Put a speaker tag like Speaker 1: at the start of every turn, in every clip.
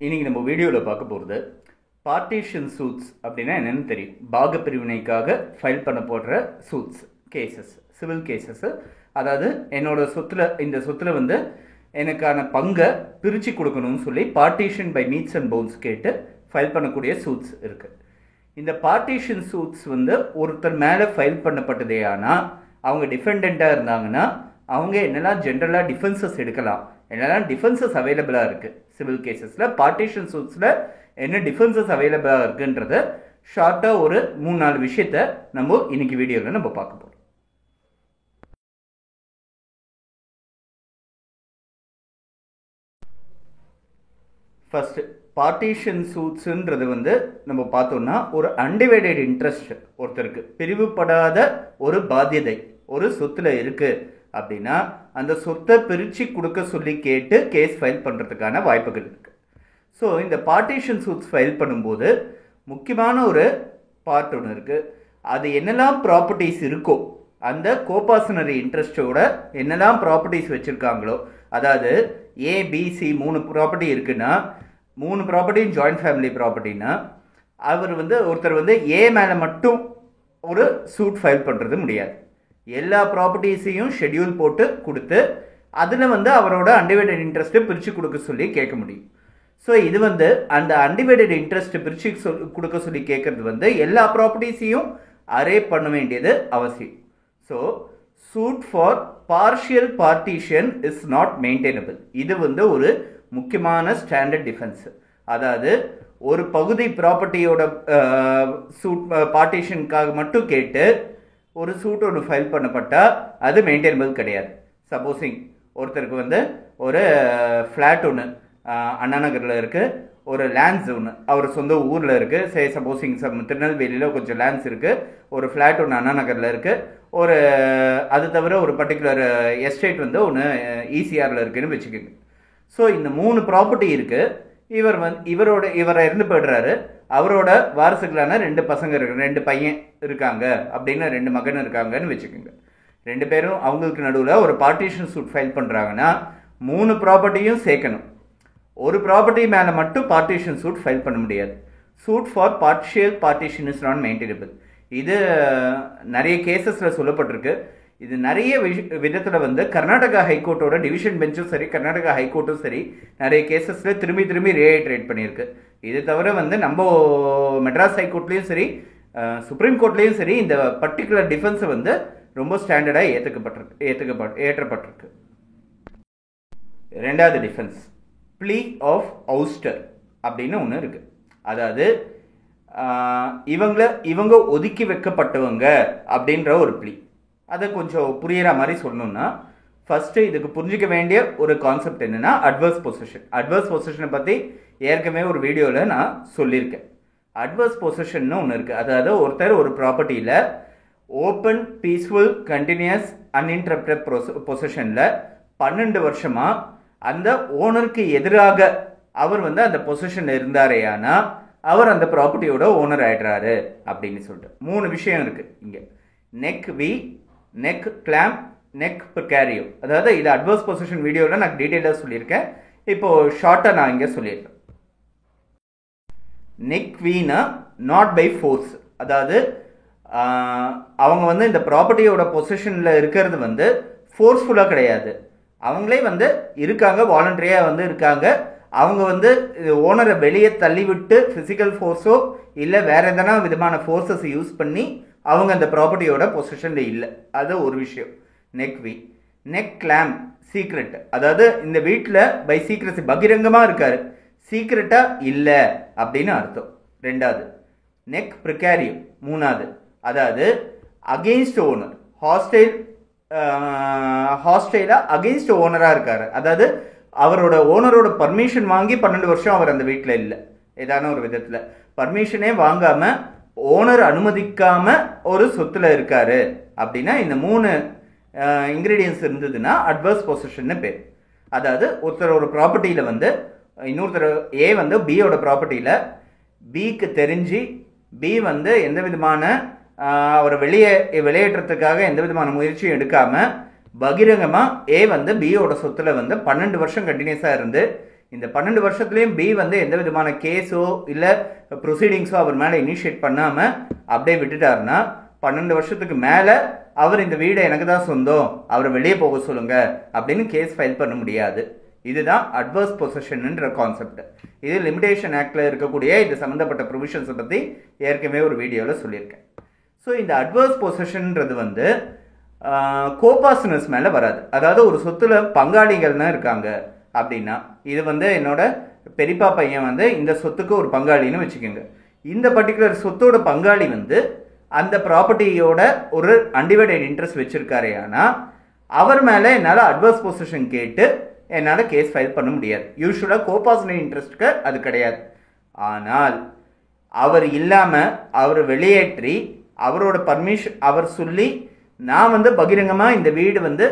Speaker 1: இன்னைக்கு நம்ம வீடியோவில் பார்க்க போகிறது பார்ட்டிஷன் சூட்ஸ் அப்படின்னா என்னென்னு தெரியும். பாக பிரிவினைக்காக ஃபைல் பண்ண போடுற சூட்ஸ் கேசஸ், சிவில் கேசஸ். அதாவது என்னோட சொத்துல, இந்த சொத்துல வந்து எனக்கான பங்கை பிரித்து கொடுக்கணும்னு சொல்லி partition by metes and bounds கேட்டு ஃபைல் பண்ணக்கூடிய சூட்ஸ் இருக்குது. இந்த பார்ட்டிஷன் சூட்ஸ் வந்து ஒருத்தர் மேலே ஃபைல் பண்ணப்பட்டதே ஆனால் அவங்க டிஃபெண்டண்ட்டாக இருந்தாங்கன்னா அவங்க என்னெல்லாம் ஜென்ரலாக டிஃபென்சஸ் எடுக்கலாம், என்னெல்லாம் டிஃபென்சஸ் அவைலபிளாக இருக்குது சிவில் கேசஸில், பார்ட்டிஷன் சூட்ஸில் என்ன டிஃபென்சஸ் அவைலபிளாக இருக்குன்றத ஷார்ட்டாக ஒரு 3-4 விஷயத்தை நம்ம இன்னைக்கு வீடியோவில் நம்ம பார்க்க போகிறோம். ஃபர்ஸ்ட் பார்ட்டிஷன் சூட்ஸுன்றது வந்து நம்ம பார்த்தோம்னா ஒரு அன்டிவைடட் இன்ட்ரெஸ்ட், ஒருத்தருக்கு பிரிவுபடாத ஒரு பாத்தியதை ஒரு சொத்துல இருக்கு அப்படின்னா அந்த சொத்தை பிரித்து கொடுக்க சொல்லி கேட்டு கேஸ் ஃபைல் பண்ணுறதுக்கான வாய்ப்புகள் இருக்குது. ஸோ இந்த பார்ட்டிஷன் சூட்ஸ் ஃபைல் பண்ணும்போது முக்கியமான ஒரு பார்ட் ஒன்று இருக்குது. அது என்னெல்லாம் ப்ராப்பர்ட்டிஸ் இருக்கோ, அந்த கோபாசனரி இன்ட்ரெஸ்டோட என்னெல்லாம் ப்ராப்பர்ட்டிஸ் வச்சுருக்காங்களோ, அதாவது ஏபிசி 3 ப்ராப்பர்ட்டி இருக்குன்னா 3 ப்ராப்பர்ட்டியும் ஜாயிண்ட் ஃபேமிலி ப்ராப்பர்ட்டின்னா அவர் வந்து ஒருத்தர் வந்து ஏ மேலே மட்டும் ஒரு சூட் ஃபைல் பண்ணுறது முடியாது. எல்லா ப்ராப்பர்ட்டிஸையும் ஷெட்யூல் போட்டு கொடுத்து அதில் வந்து அவரோட அன்டிவைடட் இன்ட்ரெஸ்ட்டை பிரித்து கொடுக்க சொல்லி கேட்க முடியும். ஸோ இது வந்து அந்த அன்டிவைடட் இன்ட்ரெஸ்ட்டை பிரித்து கொடுக்க சொல்லி கேட்குறது வந்து எல்லா ப்ராப்பர்ட்டிஸையும் அரே பண்ண வேண்டியது அவசியம். So suit for partial partition is not maintainable. இது வந்து ஒரு முக்கியமான ஸ்டாண்டர்ட் டிஃபென்ஸ். அதாவது ஒரு பகுதி ப்ராப்பர்ட்டியோட சூட் பார்ட்டிஷனுக்காக மட்டும் கேட்டு ஒரு சூட் ஒன்று ஃபைல் பண்ணப்பட்டால் அது மெயின்டைனபிள் கிடையாது. சப்போஸிங் ஒருத்தருக்கு வந்து ஒரு ஃப்ளாட் ஒன்று அண்ணா நகரில் இருக்குது, ஒரு லேண்ட்ஸ் ஒன்று அவர் சொந்த ஊரில் இருக்குது. சே சப்போஸிங் திருநெல்வேலியில் கொஞ்சம் லேண்ட்ஸ் இருக்குது, ஒரு ஃப்ளாட் ஒன்று அண்ணா நகரில் இருக்குது, ஒரு அது தவிர ஒரு பர்டிகுலர் எஸ்டேட் வந்து ஒன்று ஈசிஆரில் இருக்குதுன்னு வச்சுக்கோங்க. ஸோ இந்த 3 ப்ராப்பர்ட்டி இருக்குது. இவர் இறந்து போய்டுறாரு, அவரோட வாரிசுகளான 2 பசங்க இருக்கு, 2 பையன் இருக்காங்க அப்படின்னு 2 மகன் இருக்காங்கன்னு வச்சுக்கோங்க. 2 பேரும் அவங்களுக்கு நடுவில் ஒரு பார்ட்டிஷன் சூட் ஃபைல் பண்ணுறாங்கன்னா 3 ப்ராப்பர்ட்டியும் சேர்க்கணும். ஒரு ப்ராப்பர்ட்டி மேலே மட்டும் பார்ட்டிஷன் சூட் ஃபைல் பண்ண முடியாது. Suit for partial partition is not maintainable. இது நிறைய கேசஸில் சொல்லப்பட்டிருக்கு. இது நிறைய விதத்தில் வந்து கர்நாடகா ஹைகோர்ட்டோட டிவிஷன் பெஞ்சும் சரி, கர்நாடகா ஹைகோர்ட்டும் சரி, நிறைய கேசஸில் திரும்பி ரீஐட்ரேட் பண்ணியிருக்கு. இது தவிர வந்து நம்ம மெட்ராஸ் ஹைகோர்ட்லேயும் சரி, சுப்ரீம் கோர்ட்லேயும் சரி, இந்த பர்டிகுலர் டிஃபென்ஸை வந்து ரொம்ப ஸ்டாண்டர்டாக ஏற்றப்பட்டிருக்கு. ரெண்டாவது டிஃபென்ஸ் ப்ளீ ஆஃப் அவுஸ்டர் அப்படின்னு ஒன்று இருக்குது. அதாவது இவங்க ஒதுக்கி வைக்கப்பட்டவங்க அப்படின்ற ஒரு ப்ளீ. அதை கொஞ்சம் புரியிற மாதிரி சொல்லணும்னா ஃபஸ்ட்டு இதுக்கு புரிஞ்சிக்க வேண்டிய ஒரு கான்செப்ட் என்னென்னா அட்வர்ஸ் பொசிஷன். அட்வர்ஸ் பொசிஷனை பற்றி ஏற்கனவே ஒரு வீடியோவில் நான் சொல்லியிருக்கேன். அட்வர்ஸ் பொசிஷன்னு ஒன்று இருக்குது. அதாவது ஒருத்தர் ஒரு ப்ராப்பர்ட்டியில் ஓப்பன் பீஸ்ஃபுல் கண்டினியூஸ் அன்இன்டரப்டட் பொசிஷனில் 12 வருஷமாக அந்த ஓனருக்கு எதிராக அவர் வந்து அந்த பொசிஷனில் இருந்தாரே ஆனால் அவர் அந்த ப்ராப்பர்ட்டியோட ஓனர் ஆயிடுறாரு அப்படின்னு சொல்லிட்டு 3 விஷயம் இருக்குது இங்கே. நெக் வி, நெக் கிளாம், நெக் ப்ரிகாரியோ. அதாவது இது அட்வர்ஸ் பொசிஷன் வீடியோவில் நான் டீட்டெயிலாக சொல்லியிருக்கேன். இப்போது ஷார்ட்டாக நான் இங்கே சொல்லியிருக்கேன். நெக் வீனா நாட் பை ஃபோர்ஸ். அதாவது அவங்க வந்து இந்த ப்ராப்பர்ட்டியோட பொசிஷனில் இருக்கிறது வந்து ஃபோர்ஸ்ஃபுல்லாக கிடையாது. அவங்களே வந்து இருக்காங்க, வாலண்டரியாக வந்து இருக்காங்க. அவங்க வந்து ஓனரை வெளியே தள்ளிவிட்டு ஃபிசிக்கல் ஃபோர்ஸோ இல்லை வேற எதனா விதமான ஃபோர்ஸஸ் யூஸ் பண்ணி அவங்க அந்த ப்ராப்பர்ட்டியோட பொசிஷனில் இல்லை. அது ஒரு விஷயம். நெக் வி. நெக் கிளாம் சீக்ரெட். அதாவது இந்த வீட்டில் பை சீக்ரெசி பகிரங்கமாக இருக்காரு, சீக்ரெட்டாக இல்லை அப்படின்னு அர்த்தம். ரெண்டாவது நெக் ப்ரிகாரியோ. மூணாவது அதாவது அகெயின்ஸ்ட் ஓனர், ஹாஸ்டைலாக அகெயின்ஸ்ட் ஓனராக இருக்காரு. அதாவது அவரோட ஓனரோட பர்மிஷன் வாங்கி 12 வருஷம் அவர் அந்த வீட்டில் இல்லை, ஏதான ஒரு விதத்தில் பர்மிஷனே வாங்காமல் ஓனர் அனுமதிக்காமல் ஒரு சொத்தில் இருக்காரு அப்படின்னா இந்த 3 இன்க்ரீடியன்ஸ் இருந்ததுன்னா அட்வர்ஸ் பொசிஷன்னு பேர். அதாவது ஒருத்தர் ஒரு ப்ராப்பர்ட்டியில் வந்து இன்னொருத்தர் ஏ வந்து பியோட ப்ராப்பர்ட்டியில் பிக்கு தெரிஞ்சு பி வந்து எந்த விதமான அவரை வெளியேற்றத்துக்காக எந்த விதமான முயற்சியும் எடுக்காமல் பகிரங்கமாக ஏ வந்து பியோட சொத்துல வந்து 12 வருஷம் கண்டினியூஸாக இருந்து இந்த 12 வருஷத்துலேயும் பி வந்து எந்த விதமான கேஸோ இல்லை ப்ரொசீடிங்ஸோ அவர் மேலே இனிஷியேட் பண்ணாமல் அப்படியே விட்டுட்டாருன்னா 12 வருஷத்துக்கு மேலே அவர் இந்த வீடை எனக்கு தான் சொந்தம், அவரை வெளியே போக சொல்லுங்க அப்படின்னு கேஸ் ஃபைல் பண்ண முடியாது. இதுதான் அட்வர்ஸ் பொசஷன்ன்ற கான்செப்ட். இது லிமிடேஷன் ஆக்டில் இருக்கக்கூடிய இது சம்மந்தப்பட்ட ப்ரொவிஷன்ஸை பற்றி ஏற்கனவே ஒரு வீடியோவில் சொல்லியிருக்கேன். ஸோ இந்த அட்வர்ஸ் பொசஷன்ன்றது வந்து கோபார்ட்னர்ஸ் மேலே வராது. அதாவது ஒரு சொத்துல பங்காளிகள்னா இருக்காங்க அப்படின்னா, இது வந்து என்னோட பெரியப்பா பையன் வந்து இந்த சொத்துக்கு ஒரு பங்காளின்னு வச்சுக்கோங்க. இந்த பர்டிகுலர் சொத்தோட பங்காளி வந்து அந்த ப்ராப்பர்ட்டியோட ஒரு அன்டிவைடட் இன்ட்ரெஸ்ட் வச்சிருக்காரு. ஆனால் அவர் மேலே என்னால் அட்வர்ஸ் பொசிஷன் கேட்டு என்னால் கேஸ் ஃபைல் பண்ண முடியாது. யூஸ்வலாக கோபார்ட்னர் இன்ட்ரெஸ்ட்க்கு அது கிடையாது. ஆனால் அவர் இல்லாமல் அவர் வெளியேற்றி அவரோட பர்மிஷன் அவர் சொல்லி நான் வந்து பகிரங்கமாக இந்த வீடு வந்து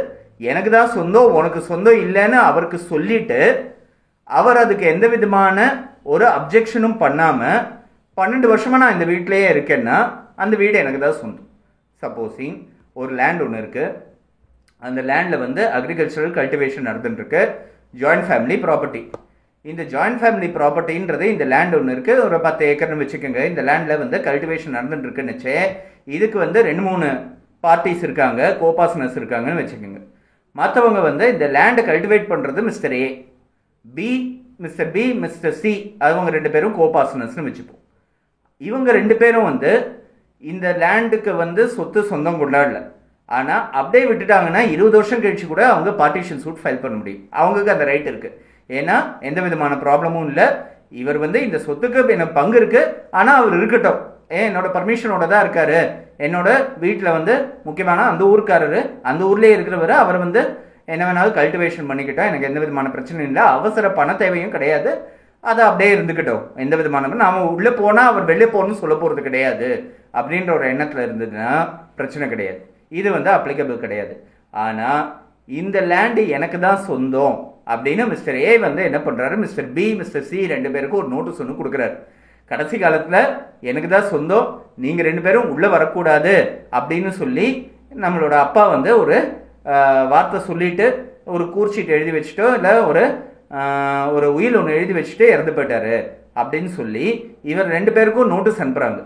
Speaker 1: எனக்கு தான் சொந்தம், உனக்கு சொந்தம் இல்லைன்னு அவருக்கு சொல்லிட்டு அவர் அதுக்கு எந்த விதமான ஒரு அப்ஜெக்ஷனும் பண்ணாமல் 12 வருஷமாக நான் இந்த வீட்டிலேயே இருக்கேன்னா அந்த வீடு எனக்கு தான் சொந்தம். சப்போஸிங் ஒரு லேண்ட் ஒன்று இருக்குது, அந்த லேண்டில் வந்து அக்ரிகல்ச்சரல் கல்டிவேஷன் நடந்துட்டுருக்கு, ஜாயிண்ட் ஃபேமிலி ப்ராப்பர்ட்டி. இந்த ஜாயிண்ட் ஃபேமிலி ப்ராப்பர்ட்டின்றது இந்த லேண்ட் ஒன்று இருக்குது, ஒரு 10 ஏக்கர்னு வச்சுக்கோங்க. இந்த லேண்டில் வந்து கல்டிவேஷன் நடந்துட்டுருக்குன்னு வச்சே இதுக்கு வந்து 2-3 பார்ட்டிஸ் இருக்காங்க, கோபார்ட்னர்ஸ் இருக்காங்கன்னு வச்சுக்கோங்க. மற்றவங்க வந்து இந்த லேண்டை கல்டிவேட் பண்ணுறது mister A, mister B, mister C, அவங்க 2 பேரும் கோபார்ட்னர்ஸ்னு வச்சுப்போம். இவங்க 2 பேரும் வந்து இந்த லேண்டுக்கு வந்து சொத்து சொந்தம் கொண்டாடல. ஆனால் அப்படியே விட்டுட்டாங்கன்னா 20 வருஷம் கழிச்சு கூட அவங்க பார்ட்டிஷன் சூட் ஃபைல் பண்ண முடியும். அவங்களுக்கு அந்த ரைட் இருக்குது. ஏன்னா எந்த விதமான ப்ராப்ளமும் இல்லை. இவர் வந்து இந்த சொத்துக்கு எனக்கு பங்கு இருக்குது, ஆனால் அவர் இருக்கட்டும், என்னோட பர்மிஷனோட தான் இருக்காரு, என்னோட வீட்டில் வந்து முக்கியமான அந்த ஊருக்காரரு, அந்த ஊர்லேயே இருக்கிறவர், அவர் வந்து என்ன வேணாலும் கல்டிவேஷன் பண்ணிக்கிட்டோம், எனக்கு எந்த விதமான பிரச்சனையும் இல்லை, அவசர பண தேவையும் கிடையாது, அதை அப்படியே இருந்துக்கிட்டோம், எந்த விதமான நாம உள்ளே போனால் அவர் வெளியே போகணும்னு சொல்ல போகிறது கிடையாது அப்படின்ற ஒரு எண்ணத்தில் இருந்ததுன்னா பிரச்சனை கிடையாது. இது வந்து அப்ளிகபிள் கிடையாது. ஆனால் இந்த லேண்டு எனக்கு தான் சொந்தம் அப்படின்னு மிஸ்டர் ஏ வந்து என்ன பண்ணுறாரு, மிஸ்டர் பி, மிஸ்டர் சி 2 பேருக்கும் ஒரு நோட்டீஸ் ஒன்று கொடுக்குறாரு. கடைசி காலத்தில் எனக்கு தான் சொந்தம், நீங்கள் 2 பேரும் உள்ளே வரக்கூடாது அப்படின்னு சொல்லி நம்மளோட அப்பா வந்து ஒரு வார்த்தை சொல்லிட்டு ஒரு கூர்ச்சீட் எழுதி வச்சுட்டோ இல்லை ஒரு உயில் ஒன்று எழுதி வச்சுட்டு இறந்து போயிட்டாரு அப்படின்னு சொல்லி இவர் 2 பேருக்கும் நோட்டீஸ் அனுப்புகிறாங்க.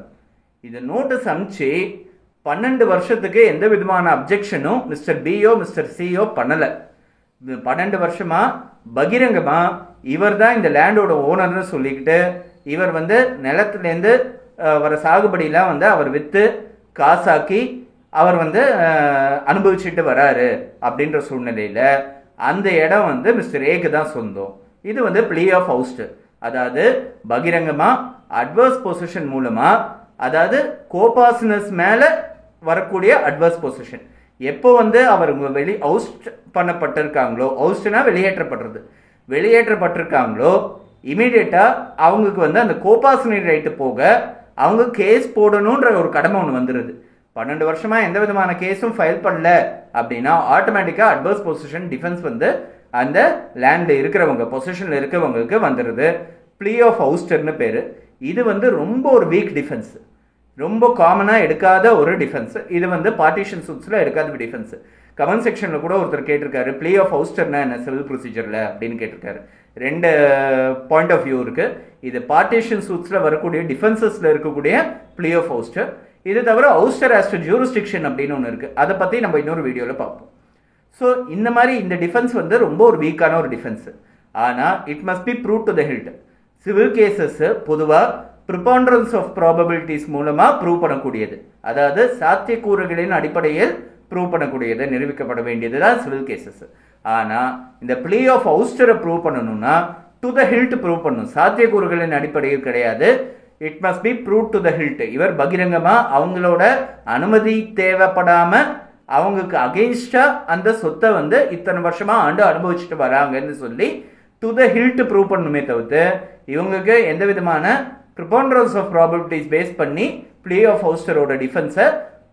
Speaker 1: இது நோட்டீஸ் அனுப்பிச்சு 12 வருஷத்துக்கு எந்த விதமான அப்ஜெக்ஷனும் மிஸ்டர் பியோ மிஸ்டர் சியோ பண்ணலை. 12 வருஷமா பகிரங்கமாக இவர் தான் இந்த லேண்டோட ஓனர்னு சொல்லிக்கிட்டு இவர் வந்து நிலத்துலேருந்து வர சாகுபடியெலாம் வந்து அவர் விற்று காசாக்கி அவர் வந்து அனுபவிச்சுட்டு வராரு அப்படின்ற சூழ்நிலையில் அந்த இடம் வந்து மிஸ்டர் ஏக்கு தான் சொந்தம். இது வந்து பிளீ ஆஃப் ஹவுஸ்ட், அதாவது பகிரங்கமாக அட்வர்ஸ் பொசிஷன் மூலமாக, அதாவது கோபார்ட்னர்ஸ் மேலே வரக்கூடிய அட்வர்ஸ் பொசிஷன். எப்போ வந்து அவர் அவுஸ்ட் பண்ணப்பட்டிருக்காங்களோ, அவுஸ்ட்னா வெளியேற்றப்பட்டிருக்காங்களோ இமீடியட்டாக அவங்களுக்கு வந்து அந்த கோபார்ட்னர் ரைட்டு போக அவங்க கேஸ் போடணுன்ற ஒரு கடமை ஒன்று வந்துடுது. 12 வருஷமாக எந்த விதமான கேஸும் ஃபைல் பண்ணல அப்படின்னா ஆட்டோமேட்டிக்காக அட்வர்ஸ் பொசிஷன் டிஃபென்ஸ் வந்து அந்த லேண்டில் இருக்கிறவங்க பொசிஷனில் இருக்கிறவங்களுக்கு வந்துடுது. பிளீ ஆஃப் ஹவுஸ்டர்னு பேர். இது வந்து ரொம்ப ஒரு வீக் டிஃபென்ஸ், ரொம்ப காமனாக எடுக்காத ஒரு டிஃபென்ஸ். இது வந்து பார்ட்டிஷன் சூட்ஸில் எடுக்காத டிஃபென்ஸ். கமெண்ட் செக்ஷனில் கூட ஒருத்தர் கேட்டிருக்காரு, பிளீ ஆஃப் ஹவுஸ்டர்னா என்ன சிவில் ப்ரொசீஜரில் அப்படின்னு கேட்டிருக்காரு. 2 பாயிண்ட் ஆஃப் வியூ இருக்குது. இது பார்ட்டிஷன் சூட்ஸில் வரக்கூடிய டிஃபென்சஸில் இருக்கக்கூடிய பிளீ ஆஃப் ஹவுஸ்டர். இது தவிர ஹவுஸ்டர் ஆஸ் டு ஜூரிஸ்டிக்ஷன் அப்படின்னு ஒன்று இருக்குது. அதை பற்றி நம்ம இன்னொரு வீடியோவில் பார்ப்போம். ஸோ இந்த மாதிரி இந்த டிஃபென்ஸ் வந்து ரொம்ப ஒரு வீக்கான ஒரு டிஃபென்ஸ். ஆனால் it must be prove to the hilt. Civil cases பொதுவாக ப்ரிபாண்டரன்ஸ் ஆஃப் ப்ராபபிலிட்டிஸ் மூலமாக ப்ரூவ் பண்ணக்கூடியது, அதாவது சாத்தியக்கூறுகளின் அடிப்படையில் ப்ரூவ் பண்ணக்கூடியது, நிரூபிக்கப்பட வேண்டியது தான் சிவில் கேசஸ். ஆனால் இந்த பிளீ ஆஃப் ஹவுஸ்டரை ப்ரூவ் பண்ணணும்னா டு த ஹில்ட் ப்ரூவ் பண்ணணும், சாத்தியக்கூறுகளின் அடிப்படையில் கிடையாது. It must be prove to the hilt. இவர் பகிரங்கமாக அவங்களோட அனுமதி தேவைப்படாமல் அவங்களுக்கு அகெயின்ஸ்டா அந்த சொத்தை வந்து இத்தனை வருஷமா ஆண்டு அனுபவிச்சுட்டு வராங்கன்னு சொல்லி டு த ஹில்ட் ப்ரூவ் பண்ணணுமே தவிர்த்து இவங்களுக்கு எந்த விதமான ப்ரிபாண்டரன்ஸ் ஆஃப் ப்ராபபிலிட்டிஸ் பேஸ் பண்ணி பிளீ ஆஃப் ஹவுஸ்டரோட டிஃபென்ஸை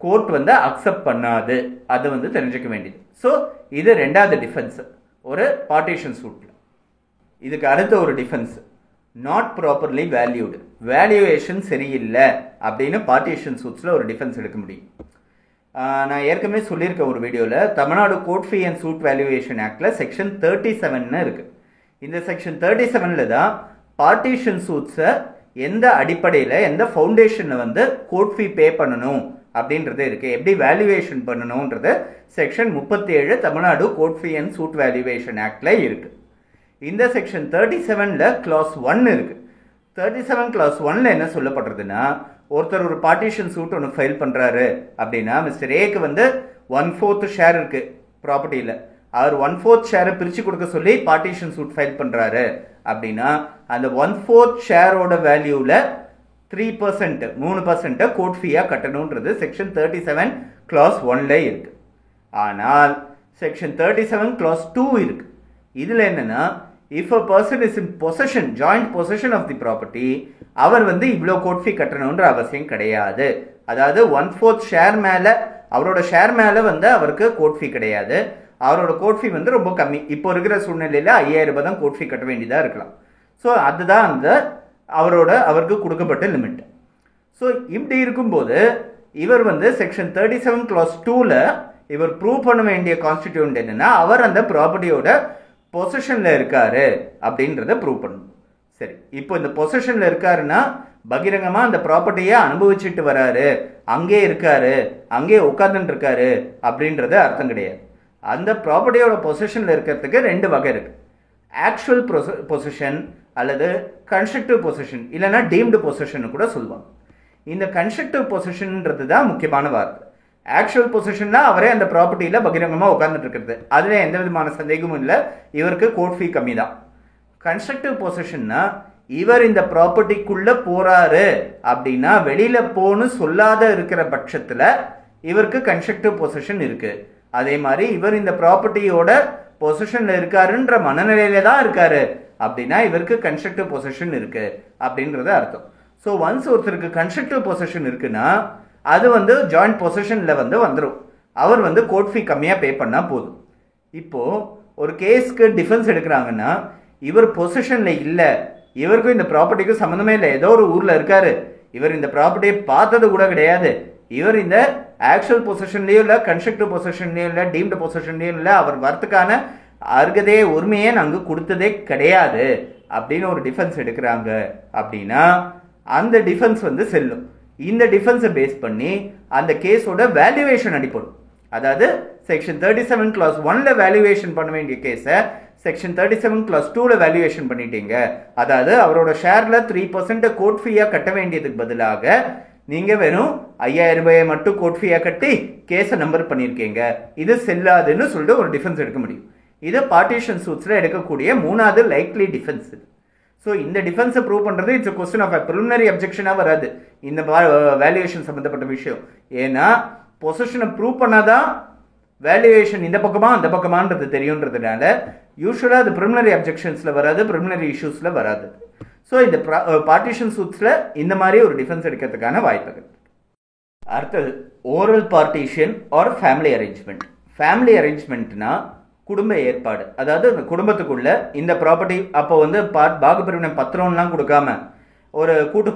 Speaker 1: கோர்ட் வந்து அக்செப்ட் பண்ணாது. அது வந்து தெரிஞ்சுக்க வேண்டியது. ஸோ இது 2வது டிஃபென்ஸ் ஒரு பார்ட்டிஷன் சூட்டில். இதுக்கு அடுத்த ஒரு defence not properly valued, valuation சரியில்லை அப்படின்னு பார்ட்டிஷன் சூட்ஸில் ஒரு டிஃபென்ஸ் எடுக்க முடியும். நான் ஏற்கனவே சொல்லியிருக்கேன் ஒரு வீடியோவில், Tamil Nadu court fee and suit valuation ஆக்டில் செக்ஷன் 37 இருக்குது. இந்த செக்ஷன் 37ல தான் பார்ட்டிஷன் சூட்ஸை எந்த அடிப்படையில் எந்த ஃபவுண்டேஷனில் வந்து கோர்ட் ஃபீ பே பண்ணணும் அப்படின்றது இருக்குது, எப்படி வேல்யூவேஷன் பண்ணணுன்றது section 37 Tamil Nadu court fee and suit valuation ஆக்டில் இருக்குது. இந்த செக்ஷன் 37ல் கிளாஸ் 1 இருக்குது. 37 கிளாஸ் 1ல் என்ன சொல்லப்படுறதுன்னா, ஒருத்தர் ஒரு பார்ட்டிஷன் சூட் ஒன்று ஃபைல் பண்ணுறாரு அப்படின்னா, மிஸ்டர் ஏக்கு வந்து 1/4 ஷேர் இருக்குது ப்ராப்பர்ட்டியில், அவர் 1/4 ஷேரை பிரித்து கொடுக்க சொல்லி பார்ட்டிஷன் சூட் ஃபைல் பண்ணுறாரு அப்படின்னா, அந்த 1/4 ஷேரோட வேல்யூவில் 3% 3% கோர்ட் ஃபீயாக கட்டணுன்றது செக்ஷன் 37 கிளாஸ் 1ல் இருக்குது. ஆனால் செக்ஷன் 37 கிளாஸ் 2 இருக்குது. இதில் என்னென்னா, if a person is in possession, joint possession of the property, அவர் வந்து இவ்வளோ கோர்ட் ஃபீ கட்டணுன்ற அவசியம் கிடையாது. அதாவது 1/4 ஷேர் மேலே, அவரோட ஷேர் மேலே வந்து அவருக்கு கோர்ட் ஃபீ கிடையாது. அவரோட கோர்ட் ஃபீ வந்து ரொம்ப கம்மி. இப்போ இருக்கிற சூழ்நிலையில் 5000 ரூபாய் தான் கோர்ட் ஃபீ கட்ட வேண்டியதாக இருக்கலாம். ஸோ அதுதான் அந்த அவருக்கு கொடுக்கப்பட்ட லிமிட். ஸோ இப்படி இருக்கும்போது இவர் வந்து செக்ஷன் 37 கிளாஸ் 2ல் இவர் ப்ரூவ் பண்ண வேண்டிய கான்ஸ்டிடியூண்ட் என்னன்னா, அவர் அந்த ப்ராப்பர்ட்டியோட பொசிஷனில் இருக்காரு அப்படின்றத ப்ரூவ் பண்ணணும். சரி, இப்போ இந்த பொசிஷனில் இருக்காருன்னா பகிரங்கமாக அந்த ப்ராப்பர்ட்டியை அனுபவிச்சுட்டு வராரு, அங்கே இருக்காரு, அங்கே உட்காந்துட்டு இருக்காரு அப்படின்றது அர்த்தம் கிடையாது. அந்த ப்ராப்பர்ட்டியோட பொசிஷனில் இருக்கிறதுக்கு 2 வகை இருக்கு. ஆக்சுவல் பொசிஷன் அல்லது கன்ஸ்ட்ரக்டிவ் பொசிஷன், இல்லைன்னா டீம்டு பொசிஷன் கூட சொல்லுவாங்க. இந்த கன்ஸ்ட்ரக்டிவ் பொசிஷன்ன்றது தான் முக்கியமான வார்த்தை. ஆக்சுவல் பொசிஷன்னா அவரே அந்த ப்ராப்பர்ட்டியில் பகிரங்கமாக உட்காந்துட்டு இருக்கிறது, அதில் எந்த விதமான சந்தேகமும் இல்லை, இவருக்கு கோர்ட் ஃபீ கம்மி தான். கன்ஸ்ட்ரக்டிவ் பொசிஷன்னா இவர் இந்த ப்ராப்பர்ட்டிக்குள்ளே போகிறாரு அப்படின்னா, வெளியில் போன்னு சொல்லாத இருக்கிற பட்சத்தில் இவருக்கு கன்ஸ்ட்ரக்டிவ் பொசிஷன் இருக்குது. அதே மாதிரி இவர் இந்த ப்ராப்பர்ட்டியோட பொசிஷனில் இருக்காருன்ற மனநிலையில தான் இருக்காரு அப்படின்னா இவருக்கு கன்ஸ்ட்ரக்டிவ் பொசிஷன் இருக்குது அப்படின்றது அர்த்தம். ஸோ ஒன்ஸ் ஒருத்தருக்கு கன்ஸ்ட்ரக்டிவ் பொசிஷன் இருக்குன்னா அது வந்து ஜாயிண்ட் பொசிஷனில் வந்து வந்துடும். அவர் வந்து கோர்ட் ஃபீ கம்மியாக பே பண்ணால் போதும். இப்போது ஒரு கேஸ்க்கு டிஃபென்ஸ் எடுக்கிறாங்கன்னா, இவர் பொசிஷனில் இல்லை, இவருக்கும் இந்த ப்ராப்பர்ட்டிக்கும் சம்மந்தமே இல்லை, ஏதோ ஒரு ஊரில் இருக்காரு, இவர் இந்த ப்ராப்பர்ட்டியை பார்த்தது கூட கிடையாது, இவர் இந்த ஆக்சுவல் பொசிஷன்லேயும் இல்லை, கன்ஸ்ட்ரக்டிவ் பொசிஷன்லேயும் இல்லை, டீம்டு பொசிஷன்லேயும் இல்லை, அவர் வரத்துக்கான அருகதையே உரிமையே நாங்கள் கொடுத்ததே கிடையாது அப்படின்னு ஒரு டிஃபென்ஸ் எடுக்கிறாங்க அப்படின்னா அந்த டிஃபென்ஸ் வந்து செல்லும். இந்த டிஃபென்ஸை பேஸ் பண்ணி அந்த கேஸோட வேல்யூவேஷன் அடிப்படும். அதாவது செக்ஷன் 37 கிளாஸ் 1ல் வேல்யூவேஷன் பண்ண வேண்டிய கேஸை செக்ஷன் 37 கிளாஸ் 2ல் வேல்யூவேஷன் பண்ணிட்டீங்க. அதாவது அவரோட ஷேரில் 3% கோர்ட் ஃபீயாக கட்ட வேண்டியதுக்கு பதிலாக நீங்கள் வெறும் 5000 ரூபாயை மட்டும் கோர்ட் ஃபீயாக கட்டி கேஸை நம்பர் பண்ணியிருக்கீங்க, இது செல்லாதுன்னு சொல்லிட்டு ஒரு டிஃபென்ஸ் எடுக்க முடியும். இது பார்ட்டிஷன் சூட்ஸில் எடுக்கக்கூடிய 3வது லைக்லி டிஃபென்ஸ். ஸோ இந்த டிஃபென்ஸை ப்ரூவ் பண்ணுறது இட்ஸ் கொஸ்டின் ஆஃப் ப்ரிலிமினரி அப்ஜெக்ஷனாக வராது இந்த வேல்யூவேஷன் சம்மந்தப்பட்ட விஷயம். ஏன்னா பொசிஷனை ப்ரூவ் பண்ணாதான் வேல்யூவேஷன் இந்த பக்கமா அந்த பக்கமான்றது தெரியுன்றதுனால யூஸ்வலாக அது ப்ரிலிமினரி அப்ஜெக்ஷன்ஸில் வராது, ப்ரிலிமினரி இஷ்யூஸில் வராது. ஸோ இந்த பார்ட்டிஷன் சூட்ஸில் இந்த மாதிரி ஒரு டிஃபென்ஸ் எடுக்கிறதுக்கான வாய்ப்புகள். அடுத்தது oral partition or family arrangement. Family அரேஞ்ச்மெண்ட்னா குடும்ப ஏற்பாடு. அதாவது அந்த குடும்பத்துக்குள்ள இந்த ப்ராப்பர்ட்டி அப்போ வந்து பாகுபிரிவினை பத்திரம்லாம் கொடுக்காம ஒரு கூட்டு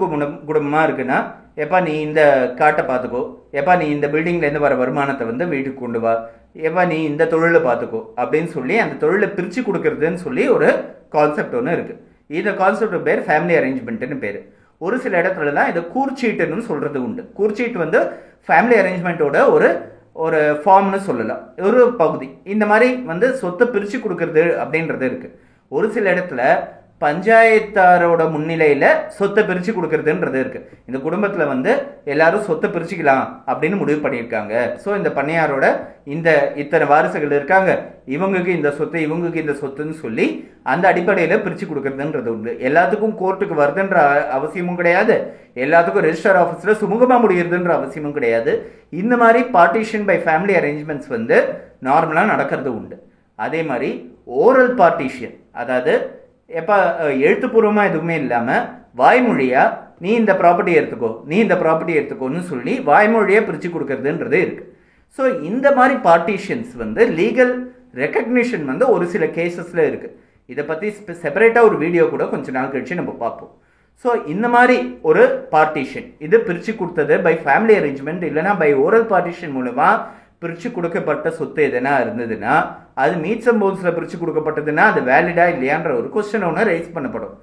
Speaker 1: குடும்பமாக இருக்குன்னா, எப்பா நீ இந்த காட்டை பார்த்துக்கோ, எப்பா நீ இந்த பில்டிங்லேருந்து வர வருமானத்தை வந்து வீட்டுக்கு கொண்டு வா, எப்பா நீ இந்த தொழிலை பார்த்துக்கோ அப்படின்னு சொல்லி அந்த தொழிலை பிரித்து கொடுக்கறதுன்னு சொல்லி ஒரு கான்செப்ட் ஒன்று இருக்குது. இந்த கான்செப்ட் பேர் ஃபேமிலி அரேஞ்ச்மெண்ட்டுன்னு பேர். ஒரு சில இடத்துலலாம் இதை கூர்ச்சீட்டுன்னு சொல்கிறது உண்டு. கூர்ச்சீட்டு வந்து ஃபேமிலி அரேஞ்ச்மெண்ட்டோட ஒரு ஃபார்ம்னு சொல்லலாம், ஒரு பகுதி. இந்த மாதிரி வந்து சொத்தை பிரித்து கொடுக்கறது அப்படின்றது இருக்குது. ஒரு சில இடத்துல பஞ்சாயத்தாரோட முன்னிலையில் சொத்தை பிரித்து கொடுக்கறதுன்றது இருக்குது. இந்த குடும்பத்தில் வந்து எல்லாரும் சொத்தை பிரிச்சுக்கலாம் அப்படின்னு முடிவு பண்ணியிருக்காங்க. ஸோ இந்த பண்ணையாரோட இத்தனை வாரிசுகள் இருக்காங்க, இவங்களுக்கு இந்த சொத்து இவங்களுக்கு இந்த சொத்துன்னு சொல்லி அந்த அடிப்படையில் பிரித்து கொடுக்கறதுன்றது உண்டு. எல்லாத்துக்கும் கோர்ட்டுக்கு வருதுன்ற அவசியமும் கிடையாது, எல்லாத்துக்கும் ரெஜிஸ்டர் ஆஃபீஸில் சுமூகமாக முடிகிறதுன்ற அவசியமும் கிடையாது. இந்த மாதிரி பார்ட்டிஷன் பை ஃபேமிலி அரேஞ்ச்மெண்ட்ஸ் வந்து நார்மலாக நடக்கிறது உண்டு. அதே மாதிரி ஓரல் பார்ட்டிஷன், அதாவது எப்போ எழுத்துப்பூர்வமாக எதுவுமே இல்லாமல் வாய்மொழியாக நீ இந்த ப்ராப்பர்ட்டி எடுத்துக்கோ நீ இந்த ப்ராப்பர்ட்டி எடுத்துக்கோன்னு சொல்லி வாய்மொழியாக பிரித்து கொடுக்கறதுன்றது இருக்குது. ஸோ இந்த மாதிரி பார்ட்டிஷன்ஸ் வந்து லீகல் ரெக்கக்னிஷன் வந்து ஒரு சில கேசஸில் இருக்குது. இதை பற்றி செப்பரேட்டாக ஒரு வீடியோ கூட கொஞ்ச நாள் கழிச்சு நம்ம பார்ப்போம். ஸோ இந்த மாதிரி ஒரு பார்ட்டிஷன் இது பிரித்து கொடுத்தது பை ஃபேமிலி அரேஞ்ச்மெண்ட் இல்லைனா பை ஓரல் பார்ட்டிஷன் மூலமாக பிரித்து கொடுக்கப்பட்ட சொத்து எதனா இருந்ததுன்னா அது மீட்ஸ் அண்ட் போன்ஸில் பிரித்து கொடுக்கப்பட்டதுன்னா அது வேலிடா இல்லையான்ற ஒரு கொஸ்டின் ஒன்று ரைஸ் பண்ணப்படும்.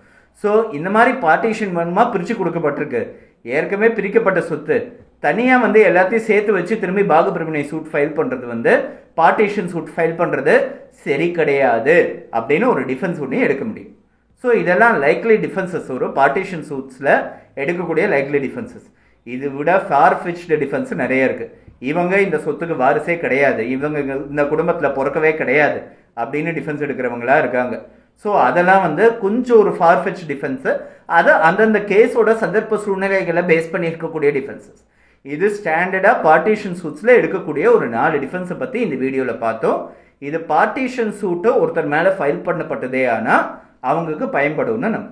Speaker 1: ஸோ இந்த மாதிரி பார்ட்டிஷன் மூலமாக பிரித்து கொடுக்கப்பட்டிருக்கு. ஏற்கனவே பிரிக்கப்பட்ட சொத்து தனியாக வந்து எல்லாத்தையும் சேர்த்து வச்சு திரும்பி பாகப்பிரிவினை சூட் ஃபைல் பண்ணுறது வந்து பார்ட்டிஷன் சூட் ஃபைல் பண்ணுறது சரி கிடையாது அப்படின்னு ஒரு டிஃபென்ஸ் ஒன்று எடுக்க முடியும். ஸோ இதெல்லாம் லைக்லி டிஃபென்சஸ் ஒரு பார்ட்டிஷன் சூட்ஸில் எடுக்கக்கூடிய லைக்லி டிஃபென்சஸ். இது விட ஃபார் ஃபிச்டு டிஃபென்ஸ் நிறைய இருக்குது. இவங்க இந்த சொத்துக்கு வாரிசே கிடையாது, இவங்க இந்த குடும்பத்தில் பிறக்கவே கிடையாது அப்படின்னு டிஃபென்ஸ் எடுக்கிறவங்களா இருக்காங்க. ஸோ அதெல்லாம் வந்து கொஞ்சம் ஒரு ஃபார் ஃபிச் டிஃபென்ஸு, அதை அந்தந்த கேஸோட சந்தர்ப்ப சூழ்நிலைகளை பேஸ் பண்ணி இருக்கக்கூடிய டிஃபென்சஸ். இது ஸ்டாண்டர்டாக பார்ட்டிஷன் சூட்ஸில் எடுக்கக்கூடிய ஒரு 4 டிஃபென்ஸை பற்றி இந்த வீடியோவில் பார்த்தோம். இது பார்ட்டிஷன் சூட்டு ஒருத்தர் மேலே ஃபைல் பண்ணப்பட்டதே ஆனால் அவங்களுக்கு பயன்படும்னு நம்ம